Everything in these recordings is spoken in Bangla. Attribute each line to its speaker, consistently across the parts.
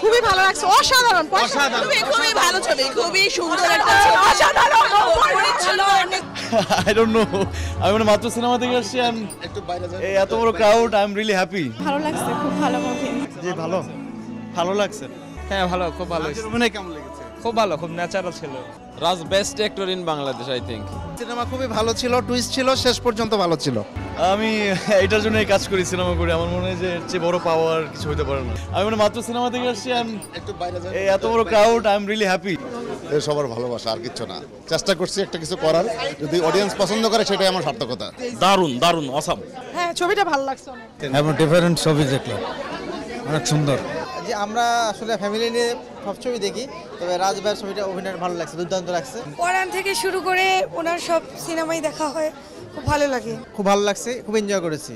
Speaker 1: খুবই ভালো লাগছে, অসাধারণ খুবই ভালো ছবি, খুবই সুন্দর একটা ছবি, অসাধারণ
Speaker 2: I don't know. আমি মানে মাত্র সিনেমা থেকে আসছি, এই এত বড় crowd, I am really happy.
Speaker 1: ভালো লাগছে, খুব ভালো মুভি।
Speaker 2: জি ভালো, ভালো লাগছে।
Speaker 3: হ্যাঁ ভালো, খুব ভালো,
Speaker 2: মানে কেমন লেগেছে?
Speaker 3: খুব ভালো, খুব ন্যাচারাল ছিল। Raj best actor in Bangladesh I think.
Speaker 4: Cinema খুবই ভালো ছিল, টুইস্ট ছিল, শেষ পর্যন্ত ভালো ছিল।
Speaker 2: আমি এটার জন্যই কাজ করি, সিনেমা করি। আমার মনে হয় যে এর চেয়ে বড় পাওয়ার কিছু হতে পারে না। আমি মানে মাত্র সিনেমা থেকে আসছি, এই এত বড় crowd, I am really happy.
Speaker 4: সবার ভালোবাসা, আর কিছু না। চেষ্টা করছি একটা কিছু করার, যদি অডিয়েন্স পছন্দ করে সেটাই আমার সার্থকতা।
Speaker 2: দারুণ দারুণ, অসাম।
Speaker 1: হ্যাঁ, ছবিটা ভালো লাগছে অনেক।
Speaker 5: এবং ডিফারেন্ট ছবি দেখলাম, অনেক সুন্দর।
Speaker 6: যে আমরা আসলে ফ্যামিলি নিয়ে সব ছবি দেখি, তবে রাজ ভাইয়ের ছবিটা অভিনয় ভালো লাগছে, দুর্দান্ত লাগছে।
Speaker 1: পরান থেকে শুরু করে ওনার সব সিনেমাই দেখা হয়, খুব ভালো লাগে।
Speaker 6: খুব ভালো লাগছে, খুব এনজয় করেছি।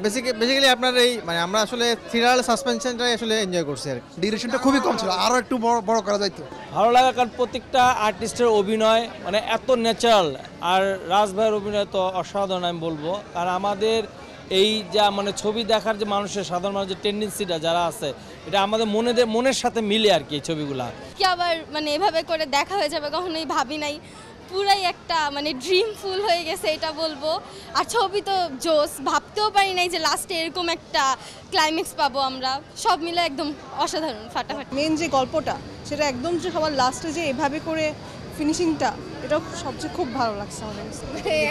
Speaker 6: বেসিক্যালি আপনার এই মানে আমরা আসলে থ্রিলার সাসপেনশনটাই আসলে এনজয় করছি আর কি।
Speaker 4: ডিউরেশনটা খুবই কম ছিল, আরো একটু বড় করা যাইতো।
Speaker 7: ভালো লাগা, কারণ প্রত্যেকটা আর্টিস্টের অভিনয় মানে এত ন্যাচারাল, আর রাজ ভাইয়ের অভিনয় তো অসাধারণ আমি বলবো। কারণ আমাদের এই যা মানে ছবি দেখার যে মানুষের, সাধারণ মানুষের টেন্ডেন্সিটা যারা আছে, এটা আমাদের মনের সাথে মিলে আর কি এই ছবিগুলা।
Speaker 8: কি আবার মানে এভাবে করে দেখা হয়ে যাবে কখনোই ভাবি নাই, পুরাই একটা মানে ড্রিম ফুল হয়ে গেছে এটা বলবো। আর ছবি তো জোস, ভাবতেও পারি নাই যে লাস্টে এরকম একটা ক্লাইম্যাক্স পাবো আমরা। সব মিলে একদম অসাধারণ, ফাটাফাটি।
Speaker 1: মেন যে গল্পটা, সেটা একদম যে সবার লাস্টে যে এভাবে করে ফিনিশিংটা, এটা সবচেয়ে খুব ভালো লাগছে আমাদের।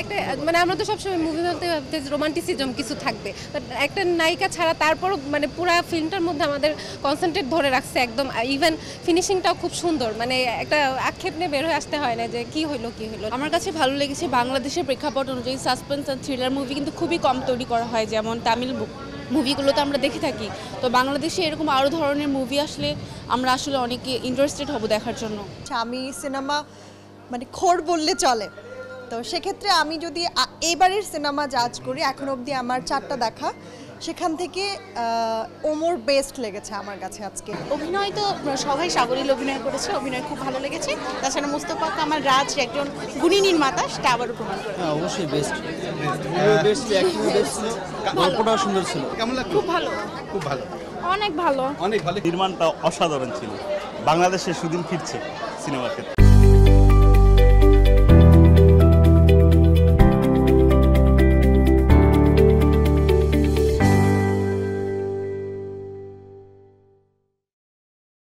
Speaker 8: একটা মানে আমরা তো সবসময় মুভি ভাবতে ভাবতে রোমান্টিসিজম কিছু থাকবে, বাট একটা নায়িকা ছাড়া তারপরও মানে পুরো ফিল্মটার মধ্যে আমাদের কনসেন্ট্রেট ধরে রাখছে একদম। ইভেন ফিনিশিংটাও খুব সুন্দর, মানে একটা আক্ষেপ নিয়ে বের হয়ে আসতে হয় না যে কি হলো।
Speaker 9: আমার কাছে ভালো লেগেছে, বাংলাদেশের প্রেক্ষাপট অনুযায়ী সাসপেন্স আর থ্রিলার মুভি কিন্তু খুবই কম তৈরি করা হয়, যেমন তামিল মুভিগুলো তো আমরা দেখে থাকি। তো বাংলাদেশে এরকম আরও ধরনের মুভি আসলে আমরা আসলে অনেকে ইন্টারেস্টেড হব দেখার জন্য।
Speaker 1: আমি সিনেমা মানে খোর বললে চলে, তো সেক্ষেত্রে আমি যদি এইবারের সিনেমা জাজ করি, এখন অবধি আমার 4টা দেখা, সেখান থেকে ওমর বেস্ট লেগেছে আমার কাছে আজকে।
Speaker 9: অভিনয় তো সবাই সাবলীল অভিনয় করেছে, অভিনয় খুব ভালো লেগেছে। তাছাড়া মুস্তফা কামাল রাজ একজন গুণী নির্মাতা, সেটা আবারও প্রমাণ করে।
Speaker 6: হ্যাঁ অবশ্যই বেস্ট,
Speaker 2: গল্পটাও সুন্দর ছিল।
Speaker 4: কেমন লাগলো?
Speaker 9: খুব ভালো,
Speaker 4: খুব ভালো,
Speaker 9: অনেক ভালো,
Speaker 4: অনেক ভালো।
Speaker 2: নির্মাণটা অসাধারণ ছিল। বাংলাদেশে সুদিন ফিরছে সিনেমার ক্ষেত্রে।